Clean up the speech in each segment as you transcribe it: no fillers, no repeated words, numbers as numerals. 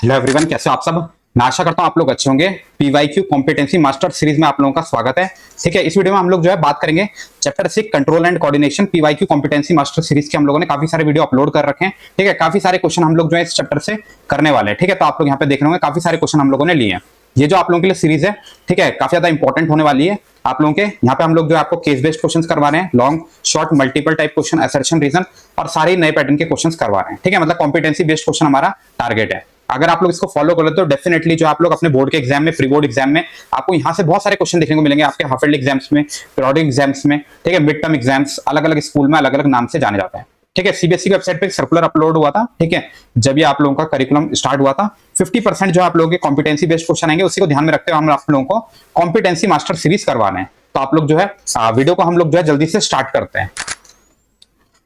Hello everyone, कैसे हो आप सब। मैं आशा करता हूं आप लोग अच्छे होंगे। पीवाईक्यू कॉम्पिटेंसी मास्टर सीरीज में आप लोगों का स्वागत है। ठीक है, इस वीडियो में हम लोग जो है बात करेंगे chapter 6 control and coordination. PYQ competency master series के हम लोगों ने काफी सारे वीडियो अपलोड कर रखे हैं। ठीक है, काफी सारे क्वेश्चन हम लोग जो है इस चैप्टर से करने वाले हैं। ठीक है, तो आप लोग यहाँ पे देख रहे होंगे काफी सारे क्वेश्चन हम लोगों ने लिए हैं। ये जो आप लोगों के लिए सीरीज है, ठीक है, काफी ज्यादा इंपॉर्टेंट होने वाली है आप लोगों के। यहाँ पे हम लोग जो है आपको केस बेस्ड क्वेश्चंस करवा रहे हैं, long short multiple type question, assertion reason और सारे नए पैटर्न के क्वेश्चंस करवा रहे हैं। ठीक है, मतलब कॉम्पिटेंसी बेस्ड क्वेश्चन हमारा टारगेट है। अगर आप लोग इसको फॉलो कर लेते हो डेफिनेटली जो आप लोग अपने बोर्ड के एग्जाम में, प्री बोर्ड एग्जाम में आपको यहाँ से बहुत सारे क्वेश्चन देखने को मिलेंगे आपके हाफ ईयरली एग्जाम्स में, पीरियोडिक एग्जाम्स में। ठीक है, मिड टर्म एग्जाम्स अलग अलग स्कूल में अलग अलग नाम से जाने जाते हैं। ठीक है, सीबीएसई की वेबसाइट पे सर्कुलर अपलोड हुआ था। ठीक है, जब ये आप लोगों का करिकुलम स्टार्ट हुआ था 50% जो आप लोगों के कॉम्पिटेंसी बेस्ड क्वेश्चन आएंगे, उसी को ध्यान में रखते हुए हम आप लोगों को कॉम्पिटेंसी मास्टर सीरीज करवाना है। तो आप लोग जो है वीडियो को हम लोग जो है जल्दी से स्टार्ट करते हैं।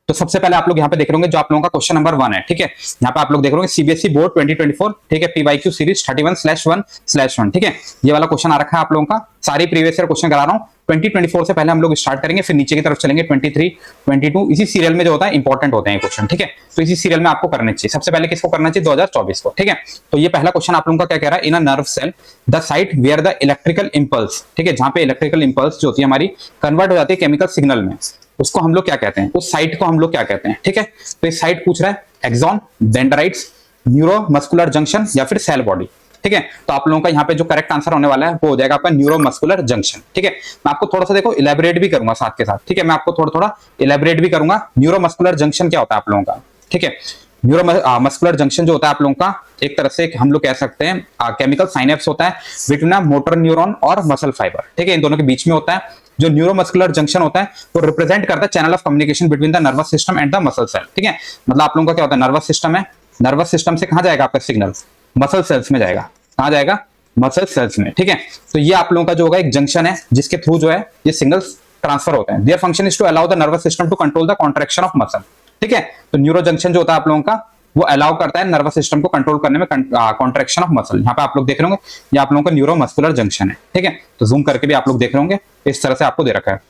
तो सबसे पहले आप लोग यहाँ पे देख रहे होंगे जो आप लोगों का क्वेश्चन नंबर 1 है। ठीक है, यहाँ पे आप लोग देख रहे होंगे सीबीएसई बोर्ड 2024। ठीक है, पीवाईक्यू सीरीज 31/1/1। ठीक है, ये वाला क्वेश्चन आ रखा है आप लोगों का। सारी प्रीवियस ईयर क्वेश्चन करा रहा हूँ। 2024 से पहले हम लोग स्टार्ट करेंगे, फिर नीचे की तरफ चलेंगे 23, 22। इसी सीरियल में जो होता है इंपॉर्टेंट होते हैं क्वेश्चन। ठीक है, तो इसी सीरियल में आपको करने चाहिए। सबसे पहले किसको करना चाहिए? 2024 को। ठीक है, तो ये पहला क्वेश्चन आप लोगों का क्या कह रहा है? In a nerve cell the site where the electrical impulse, ठीक है, जहां पे इलेक्ट्रिकल इंपल्स जो होती है हमारी कन्वर्ट हो जाती है केमिकल सिग्नल में, उसको हम लोग क्या कहते हैं? उस साइट को हम लोग क्या कहते हैं? ठीक है, तो इस साइट पूछ रहा है एक्सॉन, डेंड्राइट्स, न्यूरोमस्कुलर जंक्शन या फिर सेल बॉडी। ठीक है, तो आप लोगों का यहाँ पे जो करेक्ट आंसर होने वाला है वो हो जाएगा आपका न्यूरोमस्कुलर जंक्शन। ठीक है, मैं आपको थोड़ा सा देखो इलेबोरेट भी करूंगा साथ के साथ। ठीक है, मैं आपको थोड़ा थोड़ा इलेबोरेट भी करूंगा न्यूरोमस्कुलर जंक्शन क्या होता है आप लोगों का। ठीक है, न्यूरोमस्कुलर जंक्शन जो होता है आप लोगों का एक तरह से हम लोग कह सकते हैं केमिकल साइनेप्स होता है बिटवीन मोटर न्यूरॉन और मसल फाइबर। ठीक है, इन दोनों के बीच में होता है। जो न्यूरोमस्कुलर जंक्शन होता है वो रिप्रेजेंट करता है channel of communication between the nervous system and the muscle cell. ठीक है, मतलब आप लोगों का क्या होता है? नर्वस सिस्टम है, नर्वस सिस्टम से कहां जाएगा आपका सिग्नल? मसल सेल्स में जाएगा। कहां जाएगा? मसल सेल्स में। ठीक है, तो ये आप लोगों का जो होगा एक जंक्शन है जिसके थ्रू जो है ये सिग्नल्स ट्रांसफर होते हैं। Their function is to allow the nervous system to control the contraction of muscle. ठीक है, तो न्यूरो जंक्शन जो होता है आप लोगों का वो अलाउ करता है नर्वस सिस्टम को कंट्रोल करने में कॉन्ट्रैक्शन ऑफ मसल। यहाँ पे आप लोग देख रहे होंगे ये आप लोगों का न्यूरोमस्कुलर जंक्शन है। ठीक है, तो जूम करके भी आप लोग देख रहे होंगे इस तरह से आपको दे रखा है।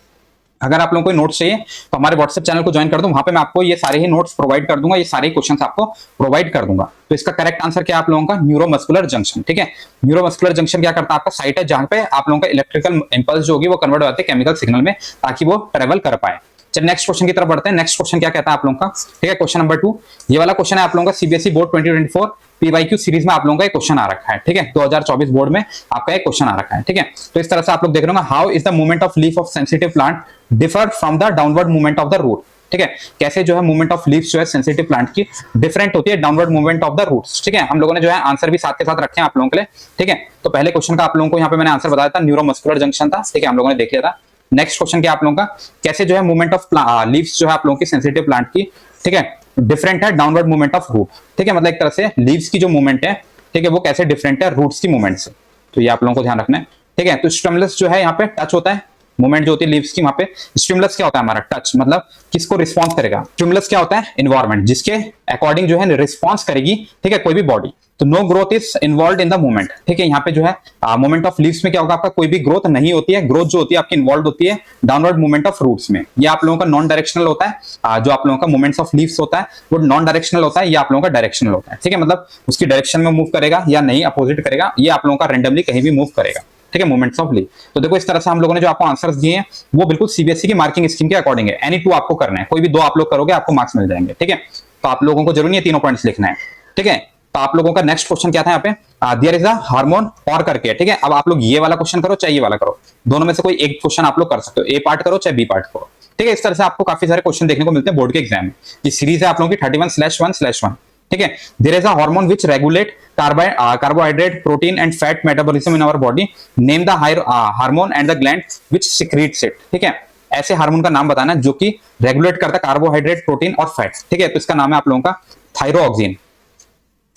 अगर आप लोगों को नोट्स चाहिए तो हमारे व्हाट्सएप चैनल को ज्वाइन कर दो, वहां पे मैं आपको ये सारे ही नोट्स प्रोवाइड कर दूंगा, ये सारे क्वेश्चंस आपको प्रोवाइड कर दूंगा। तो इसका करेक्ट आंसर क्या है आप लोगों का? Neuromuscular junction. ठीक है, न्यूरोमस्कुलर जंक्शन क्या करता है? आपका साइट है जहां पे आप लोगों का इलेक्ट्रिकल इंपल्स जो होगी वो कन्वर्ट हो जाती है केमिकल सिग्नल में ताकि वो ट्रेवल कर पाए। चलिए नेक्स्ट क्वेश्चन की तरफ बढ़ते हैं। नेक्स्ट क्वेश्चन क्या कहता है आप लोगों का? ठीक है, क्वेश्चन नंबर 2 ये वाला क्वेश्चन है आप लोगों का सीबीएसई बोर्ड 2024 पीवाईक्यू सीरीज में आप लोगों का एक क्वेश्चन आ रखा है। ठीक है, 2024 बोर्ड में आपका एक क्वेश्चन आ रखा है। ठीक है, तो इस तरह से आप लोग देख रहे होंगे how is the movement of leaf of sensitive plant differ from the downward movement of the root. ठीक है, कैसे जो है मूवमेंट ऑफ लीव्स जो है सेंसिटिव प्लांट की डिफरेंट होती है downward movement of the roots. ठीक है, हम लोगों ने जो है आंसर भी साथ के साथ रखे हैं आप लोगों के लिए। ठीक है, तो पहले क्वेश्चन का आप लोगों को यहाँ पे मैंने आंसर बताया था, न्यूरोमस्कुलर जंक्शन था। ठीक है, हम लोगों ने देख लिया था। नेक्स्ट क्वेश्चन क्या आप लोगों का? कैसे जो है मूवमेंट ऑफ लीव्स जो है आप लोगों की सेंसिटिव प्लांट की, ठीक है, डिफरेंट है डाउनवर्ड मूवमेंट ऑफ रूट। ठीक है, मतलब एक तरह से लीव्स की जो मूवमेंट है, ठीक है, वो कैसे डिफरेंट है रूट्स की मूवमेंट से। तो ये आप लोगों को ध्यान रखना है। ठीक है, तो स्टिमुलस जो है यहाँ पे टच होता है, मूवमेंट जो होती है लीव्स की, वहां पे स्टिमुलस क्या होता है हमारा? टच, मतलब किसको रिस्पॉन्स करेगा? स्टिमुलस क्या होता है? एनवायरमेंट, जिसके अकॉर्डिंग जो है रिस्पॉन्स करेगी, ठीक है, कोई भी बॉडी। तो no growth is involve in the movement. ठीक है, यहाँ पे जो है मूवमेंट ऑफ लीव्स में क्या होगा? आपका कोई भी ग्रोथ नहीं होती है। ग्रोथ जो होती है आपकी इन्वॉल्व होती है डाउनवर्ड मूवमेंट ऑफ रूट्स में। ये आप लोगों का नॉन डायरेक्शनल होता है। जो आप लोगों का मूवमेंट्स ऑफ लीव्स होता है वो नॉन डायरेक्शनल होता है, ये आप लोगों का डायरेक्शनल होता है। ठीक है, मतलब उसकी डायरेक्शन में मूव करेगा या नहीं अपोजिट करेगा, ये आप लोगों का रेंडमली कहीं भी मूव करेगा। ठीक है, मूवमेंट्स ऑफ लीव। तो देखो इस तरह से हम लोगों ने जो आपको आंसर्स दिए हैं वो बिल्कुल सीबीएसई की मार्किंग स्कीम के अकॉर्डिंग है। एनी 2 आपको करना है, कोई भी 2 आप लोग करोगे आपको मार्क्स मिल जाएंगे। ठीक है, तो आप लोगों को जरूरी नहीं है तीनों पॉइंट्स लिखना है। ठीक है, तो आप लोगों का नेक्स्ट क्वेश्चन क्या था यहाँ पे? देयर इज अ हार्मोन और करके। ठीक है, अब आप लोग ये वाला क्वेश्चन करो चाहे ये वाला करो, दोनों में से कोई एक क्वेश्चन आप लोग कर सकते हो। ए पार्ट करो चाहे बी पार्ट करो। ठीक है, इस तरह से आपको काफी सारे क्वेश्चन देखने को मिलते हैं बोर्ड के एग्जाम में। ये सीरीज है आप लोगों की 31/1/1। ठीक है, there is a hormone which regulate carbohydrate, protein and fat metabolism in our body. Name the hormone and the gland which secretes it. ठीक है, ऐसे हार्मोन का नाम बताना जो कि रेगुलेट करता है कार्बोहाइड्रेट, प्रोटीन और फैट। ठीक है, तो इसका नाम है आप लोगों का थायरोक्सिन।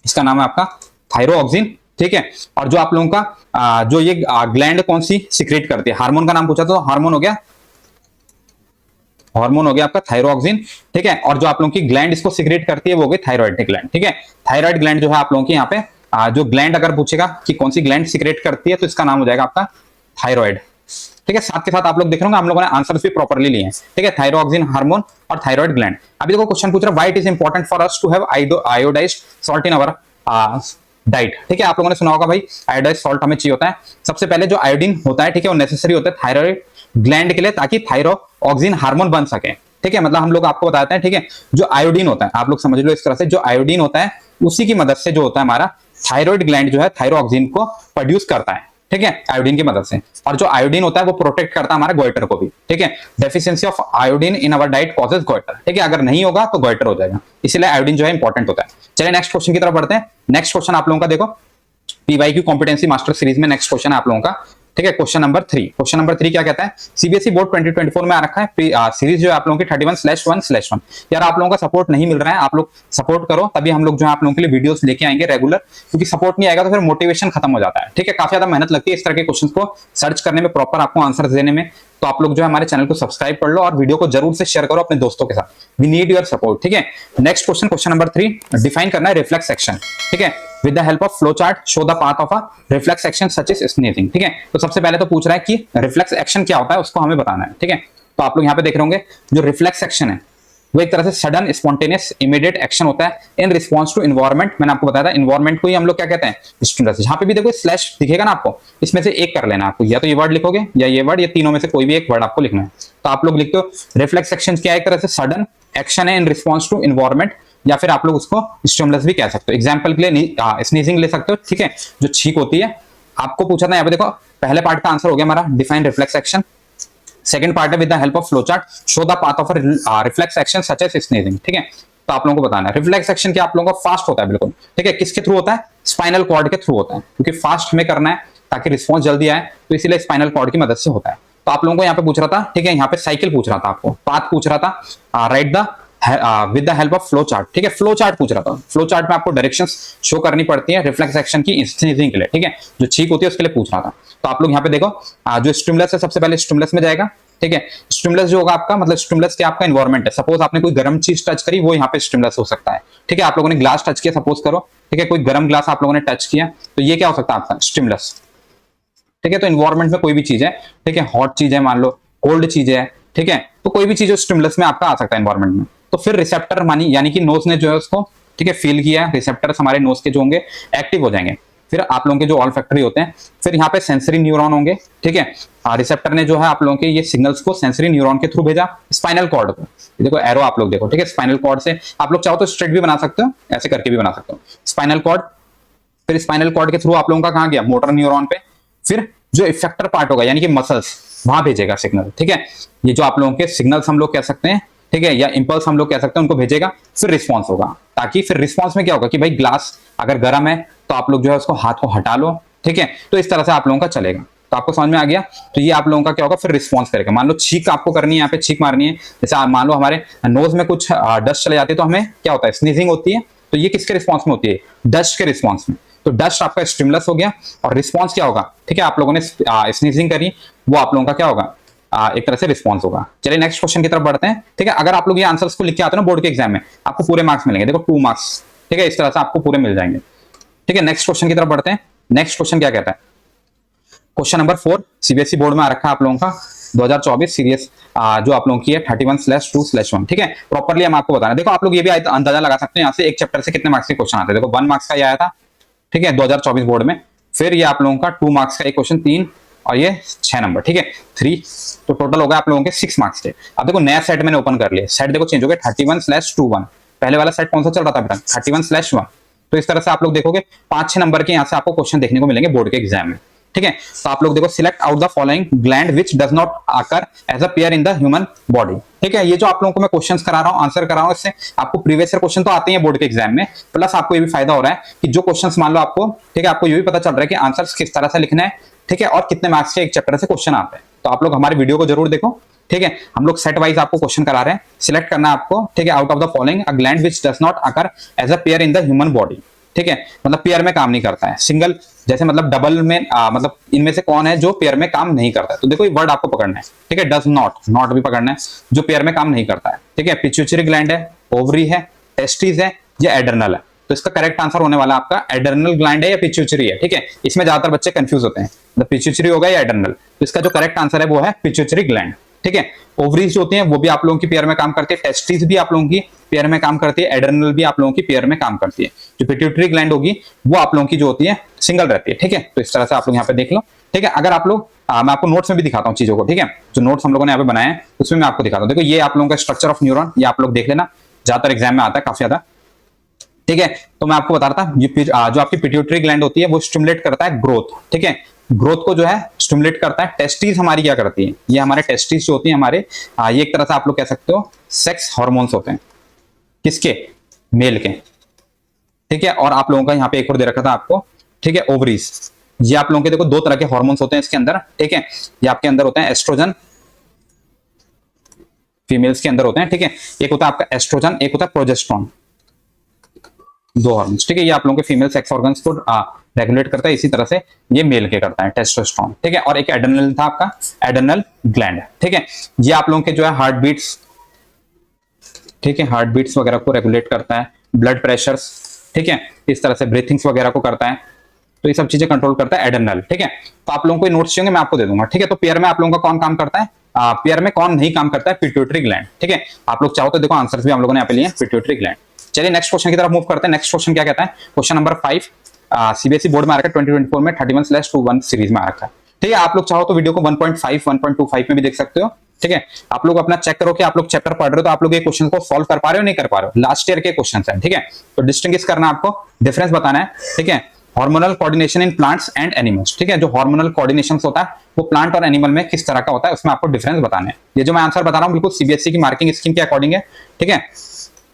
इसका नाम है आपका थायरोक्सिन। ठीक है, और जो आप लोगों का जो ये ग्लैंड कौन सी सिक्रेट करती है? हार्मोन का नाम पूछा तो हार्मोन हो गया, हार्मोन हो गया आपका थायरोक्सिन। ठीक है, और जो आप लोगों की ग्लैंड इसको सिक्रेट करती है वो हो गई थायराइड ग्लैंड। ठीक है, थायराइड ग्लैंड जो है आप लोगों की यहाँ पे जो ग्लैंड अगर पूछेगा कि कौन सी ग्लैंड सिक्रेट करती है तो इसका नाम हो जाएगा आपका थायराइड। ठीक है, साथ के साथ आप लोग देख रहे होंगे हम लोगों ने आंसर्स भी प्रॉपर्ली लिए हैं। ठीक है, थायरोक्सिन हार्मोन और थायराइड ग्लैंड। अभी देखो क्वेश्चन पूछ रहा है why it is important for us to have iodised salt in our diet, ठीक है। आप लोगों ने सुना होगा भाई आयोडाइज सॉल्ट हमें चाहिए होता है। सबसे पहले जो आयोडीन होता है, ठीक है, वो नेसेसरी होता है थायराइड ग्लैंड के लिए, ताकि थायरोक्सिन हार्मोन बन सके, ठीक है। मतलब हम लोग आपको बताते हैं, ठीक है, जो आयोडीन होता है आप लोग समझ लो इस तरह से, जो आयोडीन होता है उसी की मदद से जो होता है हमारा थायराइड ग्लैंड जो है थायरोक्सिन को प्रोड्यूस करता है, ठीक है, आयोडीन की मदद से। और जो आयोडीन होता है वो प्रोटेक्ट करता है हमारे गोइटर को भी, ठीक है। Deficiency of iodine in our diet causes goitre, ठीक है, अगर नहीं होगा तो गोइटर हो जाएगा, इसलिए आयोडीन जो है इंपॉर्टेंट होता है। चलिए नेक्स्ट क्वेश्चन की तरफ बढ़ते हैं। नेक्स्ट क्वेश्चन आप लोगों का देखो पीवाईक्यू कॉम्पिटेंसी मास्टर सीरीज में नेक्स्ट क्वेश्चन है आप लोगों का, ठीक है, क्वेश्चन नंबर 3। क्वेश्चन नंबर 3 क्या कहता है, सीबीएसई बोर्ड 2024 में आ रखा है सीरीज जो है आप लोगों की 31/1/1। यार आप लोगों का सपोर्ट नहीं मिल रहा है, आप लोग सपोर्ट करो, तभी हम लोग जो है आप लोगों के लिए वीडियोस लेके आएंगे रेगुलर, क्योंकि सपोर्ट नहीं आएगा तो फिर मोटिवेशन खत्म हो जाता है, ठीक है। काफी ज्यादा मेहनत लगती है इस तरह के क्वेश्चन को सर्च करने में, प्रॉपर आपको आंसर देने में। तो आप लोग जो है हमारे चैनल को सब्सक्राइब कर लो और वीडियो को जरूर से शेयर करो अपने दोस्तों के साथ। वी नीड योर सपोर्ट, ठीक है। Next question, question number 3, define करना है रिफ्लेक्स एक्शन, ठीक है, with the help of flow chart show the path of a reflex action such as sneezing, ठीक है। तो सबसे पहले तो पूछ रहा है कि रिफ्लेक्स एक्शन क्या होता है, उसको हमें बताना है, ठीक है। तो आप लोग यहाँ पे देख रहे होंगे जो रिफ्लेक्स एक्शन है वो एक तरह से सडन स्पॉन्टेनियस इमीडिएट एक्शन होता है इन रिस्पॉन्स टू इन्वायरमेंट। मैंने आपको बताया था इन्वायरमेंट को ही हम लोग क्या कहते हैं, स्टिमुलस। जहां पे भी देखो स्लैश दिखेगा ना आपको, इसमें से एक कर लेना आपको, या तो ये वर्ड लिखोगे या ये वर्ड, या तीनों में से कोई भी एक वर्ड आपको लिखना है। तो आप लोग लिखते हो रिफ्लेक्स एक्शन क्या है, एक तरह से सडन एक्शन है इन रिस्पॉन्स टू इन्वायरमेंट, या फिर आप लोग उसको स्टिमुलस भी कह सकते हो। एग्जाम्पल के लिए स्नीजिंग ले सकते हो, ठीक है, जो छींक होती है। आपको पूछा था यहाँ पे देखो पहले पार्ट का आंसर हो गया हमारा define reflex action. Second part है with the help of flow chart show the path of reflex action such as sneezing, ठीक है। तो आप लोगों को बताना है रिफ्लेक्स एक्शन क्या आप लोगों का फास्ट होता है बिल्कुल, ठीक है। किसके थ्रू होता है, स्पाइनल कॉर्ड के थ्रू होता है, क्योंकि फास्ट हमें करना है ताकि रिस्पॉन्स जल्दी आए, तो इसीलिए स्पाइनल कॉर्ड की मदद से होता है। तो आप लोगों को यहाँ पे पूछ रहा था, ठीक है, यहाँ पे साइकिल पूछ रहा था, आपको पाथ पूछ रहा था, right the with the help of flow chart, ठीक है, फ्लो चार्ट पूछ रहा था। फ्लो चार्ट में आपको डायरेक्शंस शो करनी पड़ती है रिफ्लेक्स एक्शन की स्नीजिंग के लिए, ठीक है, जो छींक होती है उसके लिए पूछ रहा था। तो आप लोग यहाँ पे देखो जो स्टिमुलस है सबसे पहले स्टिमुलस में जाएगा, ठीक है। स्टिमुलस जो होगा आपका मतलब स्टिमुलस क्या आपका एनवायरमेंट है। सपोज आपने कोई गर्म चीज टच करी, वो यहाँ पे स्टिमुलस हो सकता है, ठीक है। आप लोगों ने ग्लास टच किया सपोज करो, ठीक है, कोई गर्म ग्लास आप लोगों ने टच किया, तो ये क्या हो सकता है आपका स्टिमुलस, ठीक है। तो एनवायरमेंट में कोई भी चीज है, ठीक है, हॉट चीज है मान लो, कोल्ड चीज है, ठीक है, तो कोई भी चीज स्टिमुलस में आपका आ सकता है एनवायरमेंट में। तो फिर रिसेप्टर मानी यानी कि नोज ने जो है उसको, ठीक है, फील किया, रिसेप्टर्स हमारे नोज के जो होंगे एक्टिव हो जाएंगे। फिर आप लोगों के जो ऑल्फैक्टरी होते हैं, फिर यहाँ पे सेंसरी न्यूरॉन होंगे, ठीक है। रिसेप्टर ने जो है आप लोगों के ये सिग्नल्स को सेंसरी न्यूरॉन के थ्रू भेजा स्पाइनल कॉर्ड को। देखो एरो आप लोग देखो, ठीक है, स्पाइनल कॉर्ड से आप लोग चाहो तो स्ट्रेट भी बना सकते हो, ऐसे करके भी बना सकते हो स्पाइनल कॉर्ड। फिर स्पाइनल कॉर्ड के थ्रू आप लोगों का कहाँ गया, मोटर न्यूरॉन पे। फिर जो इफेक्टर पार्ट होगा यानी कि मसल्स, वहां भेजेगा सिग्नल, ठीक है। ये जो आप लोगों के सिग्नल्स हम लोग कह सकते हैं, ठीक है, या इंपल्स हम लोग कह सकते हैं, उनको भेजेगा। फिर रिस्पॉन्स होगा, ताकि फिर रिस्पॉन्स में क्या होगा कि भाई ग्लास अगर गर्म है तो आप लोग जो है उसको हाथ को हटा लो, ठीक है। तो इस तरह से आप लोगों का चलेगा। तो आपको समझ में आ गया। तो ये आप लोगों का क्या होगा, फिर रिस्पॉन्स करेगा। मान लो छींक आपको करनी है, यहाँ पे छींक मारनी है, जैसे मान लो हमारे नोज में कुछ डस्ट चले जाती है, तो हमें क्या होता है, स्नीजिंग होती है। तो ये किसके रिस्पॉन्स में होती है, डस्ट के रिस्पॉन्स में। तो डस्ट आपका स्टिमुलस हो गया, और रिस्पॉन्स क्या होगा, ठीक है, आप लोगों ने स्नीजिंग करी, वो आप लोगों का क्या होगा, एक तरह से रिस्पॉन्स होगा। चलिए नेक्स्ट क्वेश्चन की तरफ बढ़ते हैं, ठीक है। अगर आप लोग ये आंसर्स को लिख के आते हो ना बोर्ड के एग्जाम में, आपको पूरे मार्क्स मिलेंगे, देखो 2 मार्क्स, ठीक है, इस तरह से आपको पूरे मिल जाएंगे, ठीक है। नेक्स्ट क्वेश्चन की तरफ बढ़ते हैं। नेक्स्ट क्वेश्चन क्या कहता है, क्वेश्चन नंबर 4 सीबीएसई बोर्ड में आ रखा है आप लोगों का 2024 सीरीज जो आप लोगों की है 31/2/1, ठीक है। प्रॉपरली हम आपको बताना, देखो आप लोग ये भी अंदाजा लगा सकते हैं यहाँ से एक चैप्टर से कितने मार्क्स के क्वेश्चन आते हैं। देखो 1 मार्क्स का ये आया था, ठीक है, 2024 बोर्ड में। फिर ये आप लोगों का 2 मार्क्स का एक क्वेश्चन 3, और ये 6 नंबर, ठीक है, 3। तो टोटल हो गया आप लोगों के 6 मार्क्स के। अब देखो नया सेट मैंने ओपन कर लिया, सेट देखो चेंज हो गया 31/2/1। पहले वाला सेट कौन सा चल रहा था बेटा, 31/1। तो इस तरह से आप लोग देखोगे 5-6 नंबर के यहाँ से आपको क्वेश्चन देखने को मिलेंगे बोर्ड के एग्जाम में, ठीक है। तो आप लोग देखो select out the following gland which does not occur as a pair in the human body, ठीक है। ये जो आप लोगों को मैं क्वेश्चंस करा रहा हूं, आंसर करा रहा हूं, इससे आपको प्रीवियस ईयर क्वेश्चन तो आते हैं बोर्ड के एग्जाम में, प्लस आपको ये भी फायदा हो रहा है कि जो क्वेश्चंस मान लो आपको, ठीक है, आपको ये भी पता चल रहा है कि आंसर्स किस तरह से लिखना है, ठीक है, और कितने मार्क्स के एक चैप्टर से क्वेश्चन आते हैं। तो आप लोग हमारे वीडियो को जरूर देखो, ठीक है। हम लोग सेट वाइज आपको क्वेश्चन करा रहे हैं, सिलेक्ट करना है आपको, ठीक है, out of the following a gland which does not occur as a pair in the human body, ठीक है, मतलब पेयर में काम नहीं करता है, सिंगल जैसे मतलब डबल में मतलब इनमें से कौन है जो पेयर में काम नहीं करता है। तो देखो ये वर्ड आपको पकड़ना है, ठीक है, डज नॉट, नॉट भी पकड़ना है, जो पेयर में काम नहीं करता है, ठीक है। पिट्यूटरी ग्लैंड है, ओवरी है, टेस्टिस है, या एडर्नल है। तो इसका करेक्ट आंसर होने वाला आपका एडर्नल ग्लैंड है या पिट्यूटरी है, ठीक है। इसमें ज्यादातर बच्चे कंफ्यूज होते हैं, पिट्यूटरी होगा या एडर्नल। तो इसका जो करेक्ट आंसर है वो है पिट्यूटरी ग्लैंड, ठीक है। ओवरीज जो होती हैं वो भी आप लोगों की पेयर में काम करती है, टेस्टिस भी आप लोगों की पेयर में काम करती है, एड्रेनल भी आप लोगों की पेयर में काम करती है। जो पिट्यूटरी ग्लैंड होगी वो आप लोगों की जो होती है सिंगल रहती है, ठीक है। तो इस तरह से आप लोग यहाँ पे देख लो, ठीक है। अगर आप लोग मैं आपको नोट्स में भी दिखाता हूँ चीजों को, ठीक है। जो नोट्स हम लोगों ने यहाँ पे बनाए हैं उसमें मैं आपको दिखाता हूँ। देखो ये आप लोगों का स्ट्रक्चर ऑफ न्यूरॉन, ये आप लोग देख लेना, ज्यादातर एग्जाम में आता है काफी ज्यादा, ठीक है। तो मैं आपको बता रहा था ये जो आपकी पिट्यूटरी ग्लैंड होती है वो स्टिमुलेट करता है ग्रोथ, ठीक है। ग्रोथ को जो है स्टिमुलेट करता है। टेस्टिस हमारी क्या करती है, ये हमारे टेस्टिस जो होती है हमारे, ये एक तरह से आप लोग कह सकते हो सेक्स हार्मोन्स होते हैं, किसके, मेल के, ठीक है। और आप लोगों का यहाँ पे एक और दे रखा था आपको, ठीक है, ओवरीज। ये आप लोगों के देखो दो तरह के हार्मोन्स होते हैं इसके अंदर, ठीक है। ये आपके अंदर होते हैं एस्ट्रोजन, फीमेल्स के अंदर होते हैं, ठीक है। एक होता है आपका एस्ट्रोजन, एक होता है प्रोजेस्टेरॉन, दो हार्मोन्स, ठीक है। ये आप लोगों के फीमेल सेक्स ऑर्गन्स को रेगुलेट करता है, इसी तरह से ये मेल के करता है, टेस्टोस्टेरोन, ठीक है। और एक एड्रेनल था आपका, एड्रेनल ग्लैंड, ठीक है। ये आप लोगों के जो है हार्ट बीट्स, ठीक है, हार्ट बीट्स वगैरह को रेगुलेट करता है, ब्लड प्रेशर्स, ठीक है, इस तरह से ब्रीथिंग्स वगैरह को करता है। तो ये सब चीजें कंट्रोल करता है एड्रेनल, ठीक है। तो आप लोगों को नोट्स चाहिए मैं आपको दे दूंगा, ठीक है। तो पेयर में आप लोगों का कौन काम करता है, पेयर में कौन नहीं काम करता है, पिट्यूटरी ग्लैंड, ठीक है। आप लोग चाहो तो देखो आंसर्स भी हम लोगों ने यहाँ पे लिए, पिट्यूटरी ग्लैंड। चलिए नेक्स्ट क्वेश्चन की तरफ मूव करते हैं। नेक्स्ट क्वेश्चन क्या कहता है, क्वेश्चन नंबर 5, सीबीएसई बोर्ड में आ रखा है 2024 में 31/21 सीरीज में आ रखा है, ठीक है। आप लोग चाहो तो वीडियो को 1.5 1.25 में भी देख सकते हो, ठीक है। आप लोग अपना चेक करो कि आप लोग चैप्टर पढ़ रहे हो तो आप लोग ये क्वेश्चन को सॉल्व कर पा रहे हो नहीं कर पा रहे हो, लास्ट ईयर के क्वेश्चन है, ठीक है। तो डिस्टिंग्विश करना आपको, डिफरेंस बताना है, ठीक है। Hormonal coordination in plants and animals, ठीक है। जो हार्मोनल कोऑर्डिनेशन होता है वो प्लांट और एनिमल में किस तरह का होता है उसमें आपको डिफरेंस बताना है। ये जो मैं आंसर बता रहा हूँ बिल्कुल सीबीएसई की मार्किंग स्कीम के अकॉर्डिंग है, ठीक है।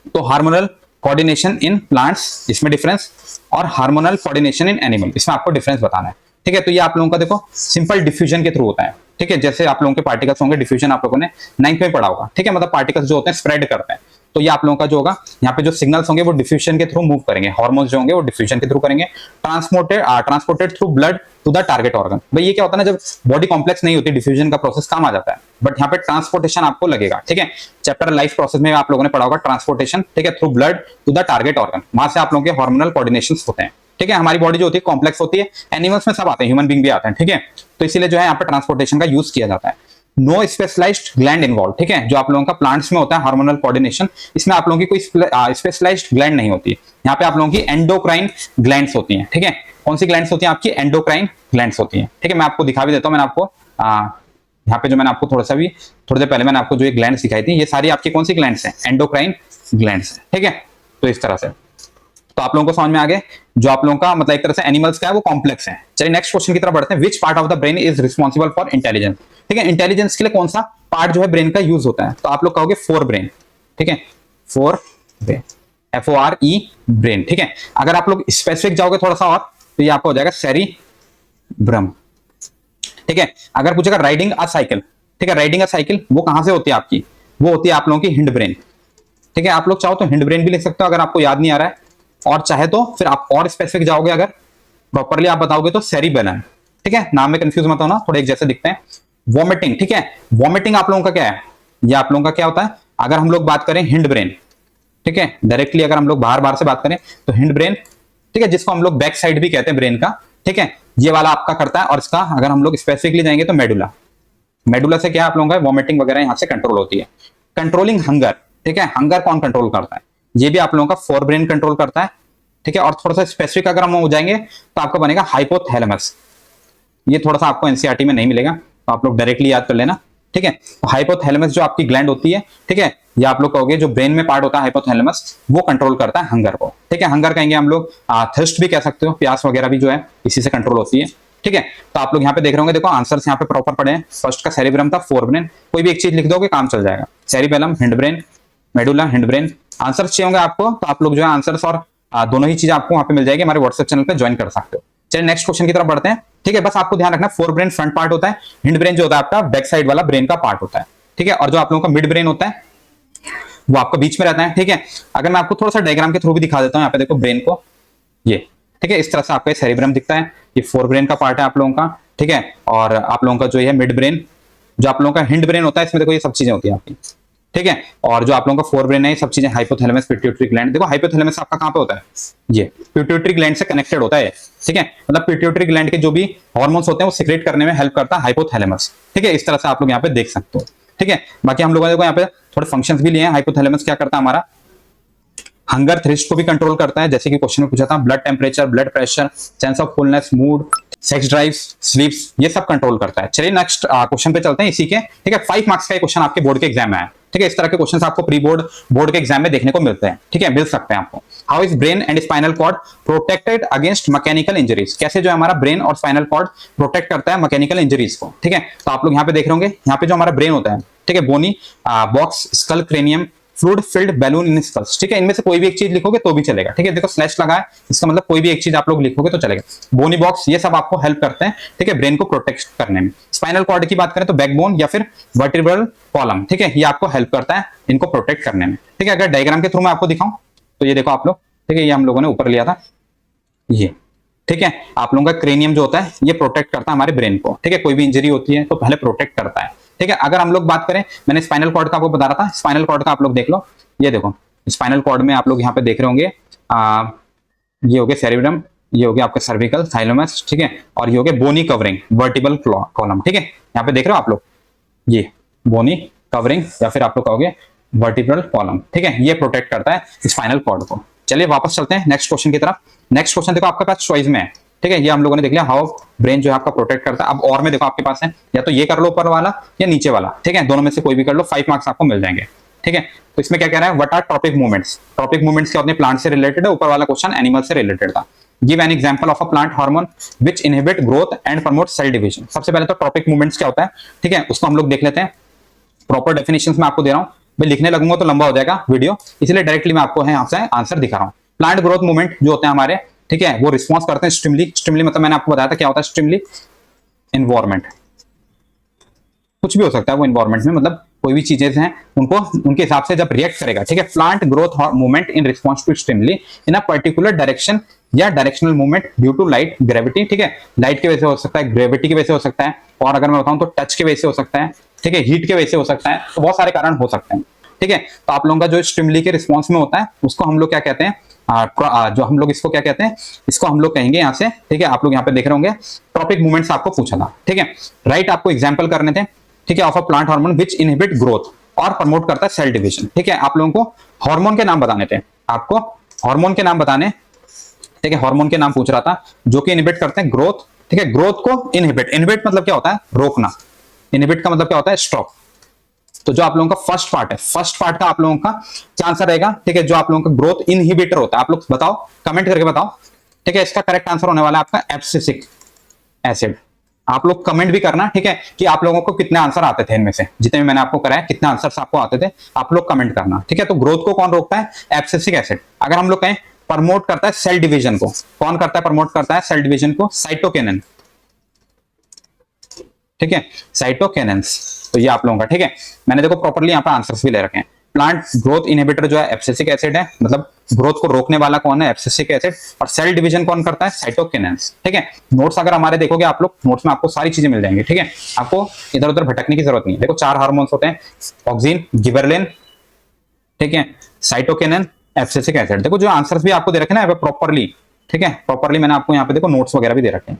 तो हार्मोनल कोऑर्डिनेशन इन प्लांट्स इसमें डिफरेंस, और हार्मोनल कोऑर्डिनेशन इन एनिमल इसमें आपको डिफरेंस बताना है, ठीक है। तो ये आप लोगों का देखो सिंपल डिफ्यूजन के थ्रू होता है, ठीक है। जैसे आप लोगों के पार्टिकल्स होंगे, डिफ्यूजन आप लोगों ने 9th में पढ़ा होगा, ठीक है। मतलब पार्टिकल्स जो होते हैं स्प्रेड करते हैं, तो ये आप लोगों का जो होगा यहाँ पे जो सिग्नल्स होंगे वो डिफ्यूजन के थ्रू मूव करेंगे, हार्मोन्स जो होंगे वो डिफ्यूजन के थ्रू करेंगे, transported through blood to the target organ. भाई ये क्या होता है ना, जब बॉडी कॉम्प्लेक्स नहीं होती डिफ्यूजन का प्रोसेस काम आ जाता है, बट यहाँ पे ट्रांसपोर्टेशन आपको लगेगा, ठीक है। चैप्टर लाइफ प्रोसेस में आप लोगों ने पढ़ा होगा ट्रांसपोर्टेशन, ठीक है, through blood to the target organ, वहां से आप लोगों के हार्मोनल कोऑर्डिनेशन होते हैं, ठीक है। हमारी बॉडी जो होती है कॉम्प्लेक्स होती है, एनिमल्स में सब आते हैं, ह्यूमन बींग भी आते हैं, ठीक है। तो इसीलिए जो है यहाँ पे ट्रांसपोर्टेशन का यूज किया जाता है। नो स्पेशलाइज्ड ग्लैंड इन्वॉल्व, ठीक है। जो आप लोगों का प्लांट्स में होता है हार्मोनल कोऑर्डिनेशन, इसमें आप लोगों की कोई स्पेशलाइज्ड ग्लैंड नहीं होती है। यहाँ पे आप लोगों की एंडोक्राइन ग्लैंड्स होती हैं, ठीक है। कौन सी ग्लैंड्स होती हैं आपकी, एंडोक्राइन ग्लैंड्स होती हैं, ठीक है। मैं आपको दिखा भी देता हूँ, मैंने आपको यहाँ पे जो मैंने आपको थोड़ी देर पहले मैंने आपको जो ये ग्लैंड्स दिखाई थी, ये सारी आपकी कौन सी ग्लैंड्स हैं, एंडोक्राइन ग्लैंड्स, ठीक है। तो इस तरह से तो आप लोगों को समझ में आ गए जो आप लोगों का मतलब एक तरह से एनिमल्स का है वो कॉम्प्लेक्स है। चलिए नेक्स्ट क्वेश्चन की तरफ बढ़ते हैं। Which part of the brain is responsible for intelligence, ठीक है। इंटेलिजेंस के लिए कौन सा पार्ट जो है ब्रेन का यूज होता है, तो आप लोग कहोगे फोर ब्रेन, ठीक है, फोर ब्रेन, FORE ब्रेन, ठीक है। अगर आप लोग स्पेसिफिक जाओगे थोड़ा सा और तो ये आपका हो जाएगा सेरिब्रम, ठीक है। अगर पूछेगा राइडिंग अ साइकिल, ठीक है, राइडिंग अ साइकिल वो कहां से होती है आपकी, वो होती है आप लोगों की हिंड ब्रेन, ठीक है। आप लोग चाहो तो हिंड ब्रेन भी लिख सकते हो अगर आपको याद नहीं आ रहा है, और चाहे तो फिर आप और स्पेसिफिक जाओगे, अगर प्रॉपरली आप बताओगे तो सेरिबेलम, ठीक है। नाम में कंफ्यूज मत होना, थोड़े एक जैसे दिखते हैं। वॉमिटिंग, ठीक है, वॉमिटिंग आप लोगों का क्या है, ये आप लोगों का क्या होता है, अगर हम लोग बात करें हिंड ब्रेन, ठीक है, डायरेक्टली अगर हम लोग बाहर से बात करें तो हिंड ब्रेन, ठीक है, जिसको हम लोग बैक साइड भी कहते हैं ब्रेन का, ठीक है, ये वाला आपका करता है। और इसका अगर हम लोग स्पेसिफिकली जाएंगे तो मेडुला, मेडुला से क्या आप लोगों का वॉमिटिंग वगैरह यहां से कंट्रोल होती है। कंट्रोलिंग हंगर, ठीक है, हंगर कौन कंट्रोल करता है, ये भी आप लोगों का फोर ब्रेन कंट्रोल करता है, ठीक है। और थोड़ा सा स्पेसिफिक अगर हम हो जाएंगे तो आपका बनेगा हाइपोथैलेमस, ये थोड़ा सा आपको एनसीईआरटी में नहीं मिलेगा, तो आप लोग डायरेक्टली याद कर लेना, ठीक है। तो हाइपोथैलेमस जो आपकी ग्लैंड होती है, ठीक है, ये आप लोग कहोगे जो ब्रेन में पार्ट होता है हाइपोथैलेमस, वो कंट्रोल करता है हंगर को, ठीक है। हंगर कहेंगे हम लोग, थर्स्ट भी कह सकते हो, प्यास वगैरह भी जो है इसी से कंट्रोल होती है, ठीक है। तो आप लोग यहाँ पे देख रहे होंगे, देखो आंसर्स यहाँ पे प्रॉपर पड़े हैं। फर्स्ट का सेरिब्रम था, फोर ब्रेन, कोई भी एक चीज लिख दोगे काम चल जाएगा, cerebellum hind brain, medulla hind brain. Answer चाहिए होंगे आपको तो आप लोग जो है आंसर्स और दोनों ही चीज आपको वहां पे मिल जाएगी, हमारे व्हाट्सएप चैनल पे ज्वाइन कर सकते हो। चलिए नेक्स्ट क्वेश्चन की तरफ बढ़ते हैं, ठीक है। बस आपको ध्यान रखना फोर ब्रेन फ्रंट पार्ट होता है, हिंड ब्रेन जो होता है आपका बैक साइड वाला ब्रेन का पार्ट होता है, ठीक है। और जो आप लोगों का मिड ब्रेन होता है वो आपका बीच में रहता है, ठीक है। अगर मैं आपको थोड़ा सा डायग्राम के थ्रू भी दिखा देता हूँ, यहाँ पे देखो ब्रेन को, ये ठीक है, इस तरह से आपका सेरिब्रम दिखता है, ये फोर ब्रेन का पार्ट है आप लोगों का, ठीक है। और आप लोगों का जो है मिड ब्रेन, जो आप लोगों का हिंड ब्रेन होता है, इसमें देखो ये सब चीजें होती है आपकी, ठीक है। और जो आप लोगों का फोर ब्रेन है, ये सब चीजें हाइपोथैलेमस, पिट्यूटरी ग्लैंड, देखो हाइपोथैलेमस आपका कहां पे होता है, ये पिट्यूटरी ग्लैंड से कनेक्टेड होता है, ठीक है। मतलब पिट्यूटरी ग्लैंड के जो भी हार्मोन्स होते हैं वो सीक्रेट करने में हेल्प करता है हाइपोथैलेमस, ठीक है। इस तरह से आप लोग यहाँ पे देख सकते हो। ठीक है। बाकी हम लोगों ने देखो यहाँ पे थोड़े फंक्शंस भी लिए हैं। हाइपोथैलेमस क्या करता है हमारा, हंगर थ्रिस्ट को भी कंट्रोल करता है, जैसे कि क्वेश्चन में पूछा था, blood temperature, blood pressure, sense of fullness, mood, sex drives, स्लीप्स, ये सब कंट्रोल करता है। चलिए नेक्स्ट क्वेश्चन पे चलते हैं इसी के, ठीक है। 5 मार्क्स का क्वेश्चन आपके बोर्ड के एग्जाम में है, ठीक है। इस तरह के क्वेश्चन आपको प्री बोर्ड बोर्ड के एग्जाम में देखने को मिलते हैं, ठीक है, मिल सकते हैं आपको। How is brain and spinal cord protected against mechanical injuries, कैसे जो है हमारा ब्रेन और स्पाइनल कॉर्ड प्रोटेक्ट करता है मैकेनिकल इंजरीज को, ठीक है। तो आप लोग यहाँ पे देख रहे होंगे, यहाँ पे जो हमारा ब्रेन होता है, ठीक है, bony box, skull, cranium, fluid filled balloon in skulls, ठीक है। इनमें से कोई भी एक चीज लिखोगे तो भी चलेगा, ठीक है। देखो स्लैश लगा है, इसका मतलब कोई भी एक चीज आप लोग लिखोगे तो चलेगा। बोनी बॉक्स, ये सब आपको हेल्प करते हैं, ठीक है, ब्रेन को प्रोटेक्ट करने में। स्पाइनल कॉर्ड की बात करें तो बैकबोन या फिर वर्टिब्रल कॉलम, ठीक है, ये आपको हेल्प करता है इनको प्रोटेक्ट करने में, ठीक है। अगर डायग्राम के थ्रू मैं आपको दिखाऊं तो ये देखो आप लोग, ठीक है, ये हम लोगों ने ऊपर लिया था ये, ठीक है। आप लोगों का क्रेनियम जो होता है ये प्रोटेक्ट करता है हमारे ब्रेन को, ठीक है। कोई भी इंजरी होती है तो पहले प्रोटेक्ट करता है, ठीक है। अगर हम लोग बात करें, मैंने स्पाइनल कॉर्ड का आपको बता रहा था, स्पाइनल कॉर्ड का आप लोग देख लो, ये देखो स्पाइनल कॉर्ड में आप लोग यहाँ पे देख रहे होंगे, ये हो गया सेरिब्रम, ये हो गया आपका सर्विकल, थाइलोमस, ठीक है, और ये हो गया बोनी कवरिंग, वर्टिबल कॉलम, ठीक है। यहाँ पे देख रहे हो आप लोग, ये बोनी कवरिंग या फिर आप लोग कहोगे वर्टिब्रल कॉलम, ठीक है, ये प्रोटेक्ट करता है स्पाइनल कॉर्ड को। चलिए वापस चलते हैं नेक्स्ट क्वेश्चन की तरफ। नेक्स्ट क्वेश्चन देखो आपके पास चॉइस में है, ठीक है, ये हम लोगों ने देख लिया हाउ ब्रेन जो है आपका प्रोटेक्ट करता है। अब और में देखो आपके पास है, या तो ये कर लो ऊपर वाला या नीचे वाला, ठीक है, दोनों में से कोई भी कर लो, 5 मार्क्स आपको मिल जाएंगे, ठीक है। तो इसमें क्या कह रहा है, what are tropic movements, tropic movements क्या होते हैं, प्लांट से रिलेटेड है, ऊपर वाला क्वेश्चन एनिमल से रिलेटेड था। Give an example of a plant hormone which inhibit growth and promote cell division. सबसे पहले तो ट्रॉपिक मूवमेंट्स क्या होता है, ठीक है, उसको हम लोग देख लेते हैं। प्रॉपर डेफिनेशंस में आपको दे रहा हूं, भाई लिखने लगूंगा तो लंबा हो जाएगा वीडियो, इसलिए डायरेक्टली मैं आपको यहाँ से आंसर दिखा रहा हूँ। प्लांट ग्रोथ मूवमेंट जो होते हैं हमारे, ठीक है, वो रिस्पॉन्स करते हैं स्टिमुली, स्टिमुली मतलब मैंने आपको बताया था क्या होता है स्टिमुली, एनवायरमेंट, कुछ भी हो सकता है वो एनवायरमेंट में, मतलब कोई भी चीजें हैं उनको उनके हिसाब से जब रिएक्ट करेगा, ठीक है। Plant growth movement in response to stimuli in a particular direction या directional movement due to light, gravity, ठीक है, लाइट की वजह से हो सकता है, ग्रेविटी की वजह से हो सकता है, और अगर मैं बताऊं तो टच की वजह से हो सकता है, ठीक है, हीट की वजह से हो सकता है, तो बहुत सारे कारण हो सकते हैं, ठीक है। तो आप लोगों का जो स्टिमुली के रिस्पॉन्स में होता है उसको हम लोग क्या कहते हैं, जो हम लोग इसको क्या कहते हैं, इसको हम लोग कहेंगे यहाँ से, ठीक है। आप लोग यहाँ पे देख रहे होंगे ट्रॉपिक मूवमेंट्स आपको पूछा था, ठीक है, राइट, आपको एग्जांपल करने थे, ठीक है, of a plant hormone which inhibit growth और प्रमोट करता है सेल डिवीजन, ठीक है। आप लोगों को हार्मोन के नाम बताने थे, आपको हार्मोन के नाम बताने, ठीक है, हार्मोन के नाम पूछ रहा था जो कि इनहिबिट करते हैं ग्रोथ, ठीक है, ग्रोथ को इनहिबिट, इनहिबिट मतलब क्या होता है, रोकना, इनहिबिट का मतलब क्या होता है, स्टॉप। तो जो आप लोगों का फर्स्ट पार्ट है, फर्स्ट पार्ट का आप लोगों का क्या आंसर रहेगा, ठीक है, जो आप लोगों का ग्रोथ इनहिबिटर होता है, आप लोग बताओ, कमेंट करके बताओ, ठीक है। इसका करेक्ट आंसर होने वाला है आपका एब्सिसिक एसिड। आप लोग कमेंट भी करना, ठीक है, कि आप लोगों को कितने आंसर आते थे इनमें से, जितने भी मैंने आपको कराया कितने आंसर्स आपको आते थे, आप लोग कमेंट करना, ठीक है। तो ग्रोथ को कौन रोकता है, एब्सिसिक एसिड। अगर हम लोग कहें प्रमोट करता है सेल डिवीजन को, कौन करता है, प्रमोट करता है सेल डिवीजन को, साइटोकिनिन, ठीक है, साइटोकिनेंस। तो ये आप लोगों का, ठीक है, मैंने देखो प्रॉपर्ली यहाँ पे आंसर्स भी ले रखे हैं। प्लांट ग्रोथ इनहिबिटर जो है एब्सिसिक एसिड है, मतलब ग्रोथ को रोकने वाला कौन है, एब्सिसिक एसिड, और सेल डिवीजन कौन करता है, साइटोकिनेंस, ठीक है। नोट्स अगर हमारे देखोगे आप लोग, नोट्स में आपको सारी चीजें मिल जाएंगी, ठीक है, आपको इधर उधर भटकने की जरूरत नहीं है। देखो 4 हार्मोन्स होते हैं, ऑक्सिन, गिबरेलिन, ठीक है, साइटोकिनिन, एब्सिसिक एसिड। देखो जो आंसर्स भी आपको दे रखे ना प्रॉपर्ली, ठीक है, प्रॉपर्ली मैंने आपको यहाँ पे देखो नोट्स वगैरह भी दे रखे हैं,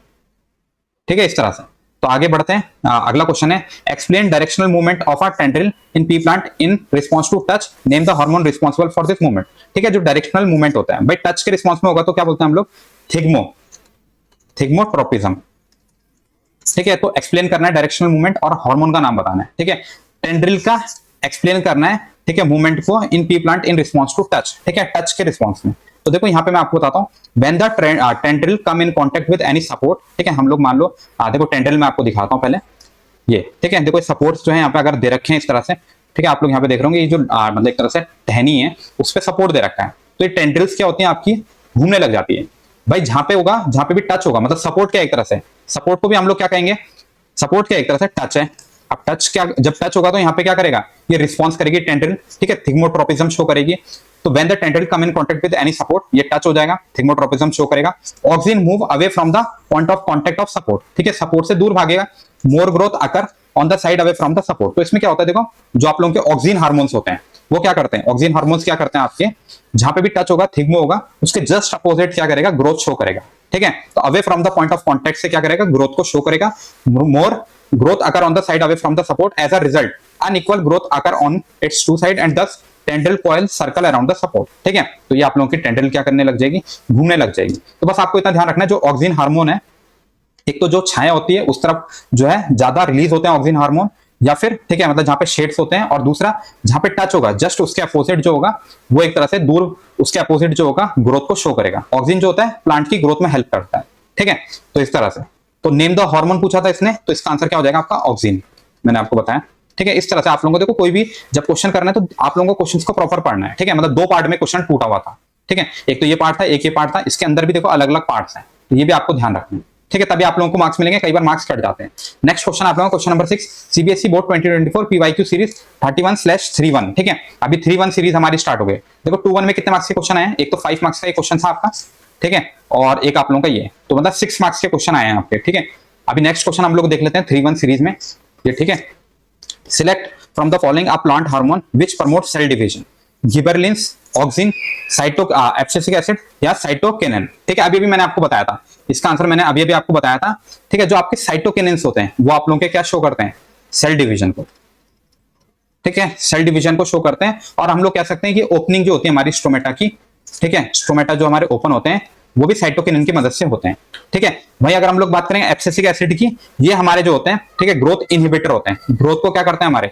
ठीक है, इस तरह से। तो आगे बढ़ते हैं, अगला क्वेश्चन है explain directional movement of a tendril in pea plant in response to touch, name the hormone responsible for this movement, ठीक है। जो डायरेक्शनल मूवमेंट होता है भाई टच के रिस्पांस में होगा तो क्या बोलते हैं हम लोग, थिग्मोट्रोपिज्म, ठीक है। तो एक्सप्लेन करना है डायरेक्शनल मूवमेंट और हार्मोन का नाम बताना है, ठीक है। टेंड्रिल का एक्सप्लेन करना है, ठीक है, मूवमेंट को in pea plant in response to touch, ठीक है, टच के रिस्पांस में। तो देखो यहाँ पे मैं आपको बताता हूँ, when the tendril come in contact with any support, ठीक है, हम लोग मान लो देखो टेंड्रिल में आपको दिखाता हूँ पहले ये, ठीक है, देखो सपोर्ट्स जो है यहाँ पे अगर दे रखे हैं इस तरह से, ठीक है, आप लोग यहाँ पे देख रहे होंगे ये जो मतलब एक तरह से टहनी है उस पर सपोर्ट दे रखा है। तो ये टेंड्रिल्स क्या होती है आपकी, घूमने लग जाती है भाई, जहां पे होगा, जहां पे भी टच होगा, मतलब सपोर्ट क्या एक तरह से, सपोर्ट को भी हम लोग क्या कहेंगे, सपोर्ट क्या एक तरह से टच है। अब टच क्या, जब टच होगा तो यहाँ पे क्या करेगा, ये रिस्पॉन्स करेगी टेंड्रिल, ठीक है, थिग्मोट्रोपिज्म शो करेगी। तो when the tendril come in contact with any support, ये टच हो जाएगा, थिग्मोट्रोपिज्म शो करेगा। Auxin move away from the point of contact of support, ठीक है, सपोर्ट से दूर भागेगा। More growth occur on the side away from the support. तो इसमें क्या होता है, देखो जो आप लोगों के ऑक्सिन हार्मोन्स होते हैं वो क्या करते हैं, ऑक्सिन हार्मोन्स क्या करते हैं आपके, जहां पे भी टच होगा, थिग्मो होगा, उसके जस्ट अपोजिट क्या करेगा, ग्रोथ शो करेगा, ठीक है। तो away from the point of contact से क्या करेगा, ग्रोथ को शो करेगा। मोर growth occur on the side away from the support. As a result, unequal growth occur on its two side and thus tendril coil circle around the support. ठीक है, तो ये आप लोगों की टेंडल क्या करने लग जाएगी, घूमने लग जाएगी। तो बस आपको इतना ध्यान रखना है, जो ऑक्सिन हार्मोन है, एक तो जो छाया होती है उस तरफ जो है ज्यादा रिलीज होते हैं ऑक्सिन हार्मोन, या फिर ठीक है मतलब जहां पे शेड्स होते हैं, और दूसरा जहां पे टच होगा जस्ट उसके अपोजिट जो होगा वो एक तरह से दूर उसके अपोजिट जो होगा ग्रोथ को शो करेगा। ऑक्सिन जो होता है प्लांट की ग्रोथ में हेल्प करता है। ठीक है, तो इस तरह से। तो नेम द हार्मोन पूछा था इसने, तो इसका आंसर क्या हो जाएगा आपका ऑक्सिन, मैंने आपको बताया। ठीक है, इस तरह से आप लोगों को देखो कोई भी जब क्वेश्चन करना है तो आप लोगों को क्वेश्चंस को प्रॉपर पढ़ना है। ठीक है, मतलब दो पार्ट में क्वेश्चन टूटा हुआ था। ठीक है, एक तो ये पार्ट था, एक ये पार्ट था, इसके अंदर भी देखो अलग अलग पार्ट्स हैं, तो ये भी आपको ध्यान रखना है। ठीक है, तभी आप लोगों को मार्क्स मिलेंगे, कई बार मार्क्स कट जाते हैं। नेक्स्ट क्वेश्चन आप लोगों को question number 6 CBSE board 2024 PYQ series 31/31। ठीक है, अभी 3-1 सीरीज हमारी स्टार्ट हो गई। देखो 2-1 में कितने मार्क्स के क्वेश्चन आए, एक तो 5 मार्क्स का एक क्वेश्चन था आपका, ठीक है, और एक आप लोगों का ये, तो मतलब 6 मार्क्स के क्वेश्चन आए हैं आपके। ठीक है, अभी नेक्स्ट क्वेश्चन हम लोग देख लेते हैं 3-1 सीरीज में ये। ठीक है, select from the following a plant hormone which promote cell division, gibberellins, auxin, abscisic acid या साइटोकिनिन। ठीक है, अभी भी मैंने आपको बताया था, इसका आंसर मैंने अभी अभी आपको बताया था। ठीक है, जो आपके साइटोकिनिन्स होते हैं वो आप लोगों के क्या शो करते हैं, सेल डिवीजन को। ठीक है, सेल डिवीजन को शो करते हैं, और हम लोग कह सकते हैं कि ओपनिंग जो होती है हमारी स्ट्रोमेटा की, ठीक है, स्ट्रोमेटा जो हमारे ओपन होते हैं वो भी साइटोकिनिन की मदद से होते हैं। ठीक है भाई, अगर हम लोग बात करें एब्सिसिक एसिड की, ये हमारे जो होते हैं, ठीक है, ग्रोथ इनहिबिटर होते हैं, ग्रोथ को क्या करते हैं हमारे,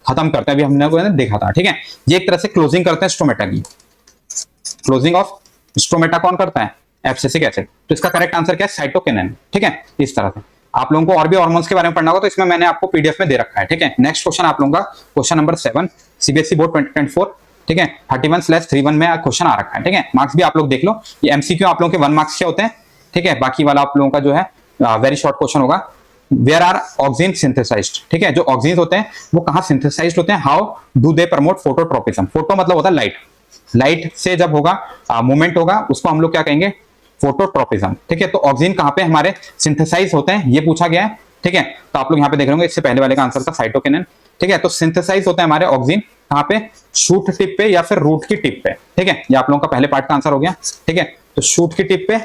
खत्म करते हैं। अभी हमने देखा था। ठीक है, ये एक तरह से क्लोजिंग करते हैं स्ट्रोमेटा की, क्लोजिंग ऑफ स्ट्रोमेटा कौन करता है, एब्सिसिक एसिड। तो इसका करेक्ट आंसर क्या है, साइटोकिनिन। ठीक है, इस तरह से आप लोगों को और भी हार्मोन्स के बारे में पढ़ना होगा, तो इसमें मैंने आपको पीडीएफ में दे रखा है। ठीक है, नेक्स्ट क्वेश्चन आप लोगों का क्वेश्चन नंबर 7 सीबीएसई बोर्ड 2024। ठीक है, 31/31 में क्वेश्चन आ रखा है। ठीक है, मार्क्स भी आप लोग देख लो, ये एमसीक्यू आप लोगों के 1 मार्क्स के होते हैं। ठीक है, बाकी वाला आप लोगों का जो है वेरी शॉर्ट क्वेश्चन होगा। Where are auxin synthesised. ठीक है, जो ऑक्सिन होते हैं वो कहां सिंथेसाइज्ड होते हैं, how do they promote phototropism. Photo मतलब होता है लाइट, लाइट से जब होगा मूवमेंट होगा उसको हम लोग क्या कहेंगे, फोटोट्रोपिज्म। ठीक है, तो ऑक्सिन कहां पे हमारे सिंथेसाइज होते हैं ये पूछा गया है। ठीक है, तो आप लोग यहाँ पे देख रहे होंगे, इससे पहले वाले का आंसर था साइटोकिनिन। ठीक है, तो सिंथेसाइज होते हैं हमारे ऑक्सिन कहां पे, शूट टिप पे या फिर रूट की टिप पे। ठीक है, ये आप लोगों का पहले पार्ट का आंसर हो गया। ठीक है, तो शूट की टिप पे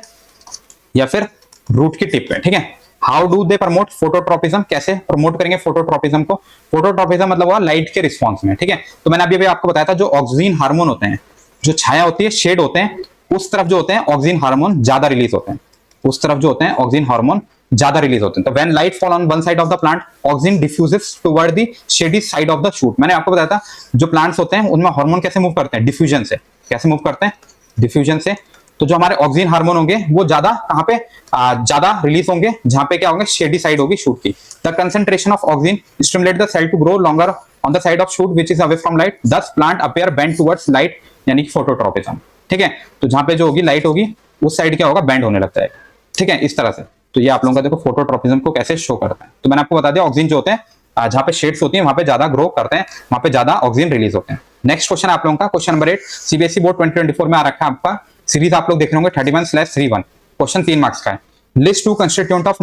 या फिर रूट की टिप पे। ठीक है, how do they promote phototropism, कैसे प्रमोट करेंगे फोटोट्रोपिज्म को, फोटोट्रोपिज्म मतलब हुआ लाइट के रिस्पॉन्स में। ठीक है, तो मैंने अभी आपको बताया था जो ऑक्सिन हार्मोन होते हैं, जो छाया होती है, शेड होते हैं, उस तरफ जो होते हैं ऑक्सिन हार्मोन ज्यादा रिलीज होते हैं, उस तरफ जो होते हैं ऑक्सिन हार्मोन ज्यादा रिलीज होते हैं। तो when light fall on one side of the plant auxin diffuses toward the shady side of the shoot. मैंने आपको बताया था जो प्लांट्स होते हैं उनमें हार्मोन कैसे मूव करते हैं, डिफ्यूजन से। कैसे मूव करते हैं, डिफ्यूजन से। तो जो हमारे ऑक्सिन हार्मोन होंगे वो ज्यादा कहां पे, ज्यादा रिलीज होंगे जहां पे क्या होंगे, शेडी साइड होगी शूट की। The concentration of auxin stimulate the cell to grow longer on the side of shoot which is away from light, thus plant appear bend towards light, यानी कि फोटोट्रोपिज्म। ठीक है, तो जहां पे जो होगी लाइट होगी उस साइड क्या होगा, बेंड होने लगता है। ठीक है, इस तरह से। तो ये आप लोगों का देखो फोटोट्रोपिज्म को कैसे शो करता है। तो मैंने आपको बता दिया ऑक्सिन जो होते हैं जहां पे शेड्स होती हैं वहां पे ज्यादा ग्रो करते हैं, वहां पे ज्यादा ऑक्सिन रिलीज होते हैं। नेक्स्ट क्वेश्चन आप लोगों का क्वेश्चन नंबर 8 सीबीएसई बोर्ड 2024 में आ रखा है आपका, सीरीज आप लोग देख रहे होंगे 31/31। क्वेश्चन 3 मार्क्स का है। List 2 constituent of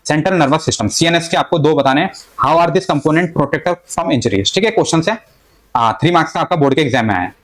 central nervous system, CNS के आपको 2 बताने हैं। How are this component protector from injuries. ठीक है, क्वेश्चन है 3 मार्क्स का आपका बोर्ड के एग्जाम में आया है।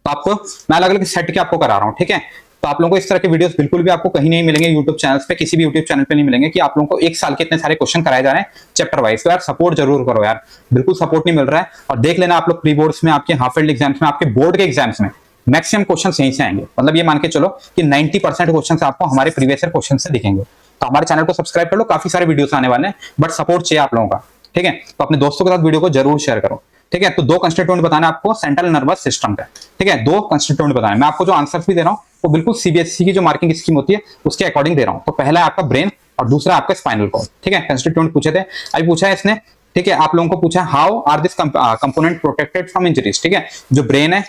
तो आपको मैं अलग अलग सेट के आपको करा रहा हूं। ठीक है, तो आप लोगों को इस तरह के वीडियोस बिल्कुल भी आपको कहीं नहीं मिलेंगे, यूट्यूब चैनल्स पे, किसी भी यूट्यूब चैनल पे नहीं मिलेंगे कि आप लोगों को एक साल के इतने सारे क्वेश्चन कराए जा रहे हैं चैप्टर वाइज। तो यार सपोर्ट जरूर करो यार, बिल्कुल सपोर्ट नहीं मिल रहा है। और देख लेना आप लोग प्री बोर्ड्स में, आपके हाफ फील्ड एग्जाम्स में, आपके बोर्ड के एग्जाम्स में मैक्सिमम क्वेश्चन यहीं से आएंगे। मतलब ये मान के चलो कि 90% क्वेश्चन आपको हमारे प्रीवियस ईयर क्वेश्चन से दिखेंगे। तो हमारे चैनल को सब्सक्राइब कर लो, काफी सारे वीडियोस आने वाले हैं, बट सपोर्ट चाहिए आप लोगों का। ठीक है, तो अपने दोस्तों के साथ वीडियो को जरूर शेयर करो। ठीक है, तो 2 कंस्टिट्यूएंट बताना आपको सेंट्रल नर्वस सिस्टम का। ठीक है, 2 कंस्टिट्यूएंट बताना। मैं आपको जो आंसर्स भी दे रहा हूँ वो बिल्कुल सीबीएसई की जो मार्किंग स्कीम होती है उसके अकॉर्डिंग दे रहा हूँ। तो पहला है आपका ब्रेन और दूसरा आपका स्पाइनल कॉर्ड। ठीक है, कंस्टिट्यूएंट पूछे थे, अभी पूछा है इसने। ठीक है, आप लोगों को पूछा है how are this component protected from injuries. ठीक है, जो ब्रेन है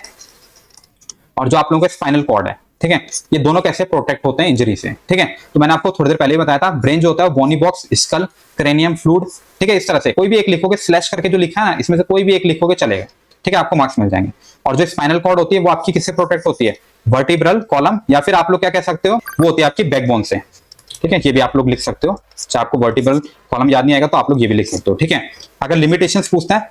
और जो आप लोगों का स्पाइनल कॉर्ड है, ठीक है, ये दोनों कैसे प्रोटेक्ट होते हैं इंजरी से। ठीक है, तो मैंने आपको थोड़ी देर पहले ही बताया था, ब्रेन जो होता है bony box, skull, cranium fluid. ठीक है, इस तरह से कोई भी एक लिखोगे, स्लैश करके जो लिखा है ना, इसमें से कोई भी एक लिखोगे चलेगा। ठीक है, आपको मार्क्स मिल जाएंगे। और जो स्पाइनल कॉर्ड होती है वो आपकी किससे प्रोटेक्ट होती है, वर्टिब्रल कॉलम, या फिर आप लोग क्या कह सकते हो, वो होती है आपकी बैकबोन से। ठीक है, ये भी आप लोग लिख सकते हो। चाहे आपको वर्टिब्रल कॉलम याद नहीं आएगा तो आप लोग ये भी लिख सकते हो। ठीक है, अगर लिमिटेशंस पूछता है,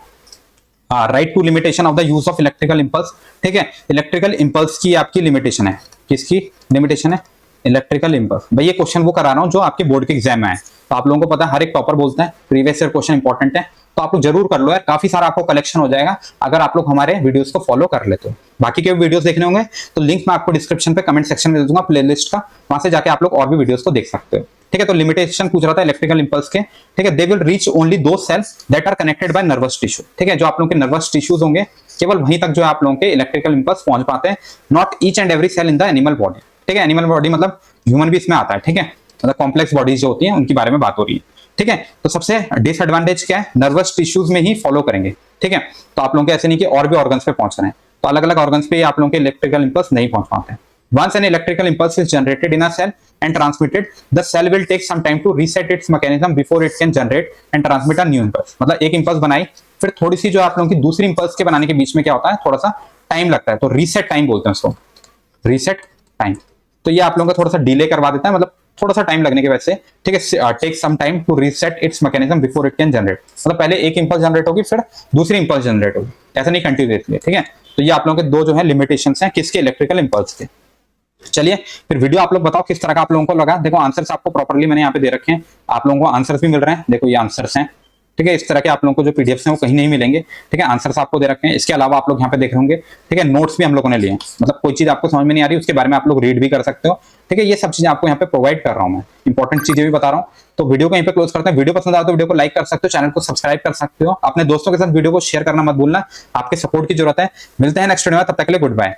write two limitation of the use of electrical impulse. ठीक है, इलेक्ट्रिकल इंपल्स की आपकी लिमिटेशन है, किसकी लिमिटेशन है, इलेक्ट्रिकल इंपल्स। भाई ये क्वेश्चन वो करा रहा हूँ जो आपके बोर्ड के एग्जाम में है, तो आप लोगों को पता है हर एक टॉपर बोलता है प्रीवियस ईयर क्वेश्चन इंपॉर्टेंट है, तो आप लोग जरूर कर लो यार, काफी सारा आपको कलेक्शन हो जाएगा अगर आप लोग हमारे वीडियोस को फॉलो कर लेते हो। बाकी के वीडियोस देखने होंगे तो लिंक मैं आपको डिस्क्रिप्शन पे कमेंट सेक्शन में दे दूंगा प्लेलिस्ट का, वहां से जाके आप लोग और भी वीडियोस को देख सकते हो। ठीक है, तो लिमिटेशन पूछ रहा था इलेक्ट्रिकल इंपल्स के। ठीक है, they will reach only those cells that are connected by nervous tissue. ठीक है, जो आप लोगों के नर्वस टिश्यूज होंगे केवल वहीं तक जो है आप लोगों के इलेक्ट्रिकल इंपल्स पहुंच पाते हैं, not each and every cell in the animal body. ठीक है, एनिमल बॉडी मतलब ह्यूमन भी इसमें आता है। ठीक है, मतलब कॉम्प्लेक्स बॉडीज जो होती हैं उनके बारे में बात हो रही है। ठीक है, तो सबसे डिसएडवांटेज क्या है, नर्वस टिश्यूज में ही फॉलो करेंगे। ठीक है, तो आप लोगों के ऐसे नहीं कि और भी ऑर्गन्स पे पहुंच रहे हैं, तो अलग अलग ऑर्गन्स पे आप लोगों के इलेक्ट्रिकल इंपल्स नहीं पहुंच पाते हैं। Once an electrical impulse is generated in a cell and transmitted, the cell will take some time to reset its mechanism before it can generate and transmit a new impulse। मतलब एक impulse बनाई, फिर थोड़ी सी जो आप लोगों की दूसरी इंपल्स के बनाने के बीच में क्या होता है, थोड़ा सा टाइम लगता है, तो रीसेट टाइम बोलते हैं उसको, रीसेट टाइम। तो ये आप लोगों का थोड़ा सा डिले करवा देता है, मतलब थोड़ा सा टाइम लगने की वजह से। ठीक है, take some time to reset its mechanism before it can generate, मतलब पहले एक इंपल्स जनरेट होगी फिर दूसरी इंपल्स जनरेट होगी, ऐसा नहीं कंटिन्यूअसली। ठीक है, तो ये आप लोगों के दो जो है लिमिटेशंस हैं किसके, इलेक्ट्रिकल इंपल्स के। चलिए फिर वीडियो आप लोग बताओ किस तरह का आप लोगों को लगा। देखो आंसर्स आपको प्रॉपर्ली मैंने यहाँ पे दे रखे हैं, आप लोगों को आंसर्स भी मिल रहे हैं, देखो ये आंसर्स हैं। ठीक है, इस तरह के आप लोगों को जो पीडीएफ्स हैं वो कहीं नहीं मिलेंगे। ठीक है, आंसर्स आपको दे रखे हैं, इसके अलावा आप लोग यहाँ पे देख रहे होंगे। ठीक है, नोट्स भी हम लोगों ने लिए हैं, मतलब कोई चीज आपको समझ में नहीं आ रही उसके बारे में आप लोग रीड भी कर सकते हो। ठीक है, ये सब चीजें आपको यहाँ पे प्रोवाइड कर रहा हूँ मैं, इंपॉर्टेंट चीजें भी बता रहा हूँ। तो वीडियो को यहीं पे क्लोज करते हैं। वीडियो पसंद आया तो वीडियो को लाइक कर सकते हो, चैनल को सब्सक्राइब कर सकते हो, अपने दोस्तों के साथ वीडियो को शेयर करना मत भूलना, आपके सपोर्ट की जरूरत है। मिलते हैं नेक्स्ट वीडियो में, तब तक के लिए गुड बाय।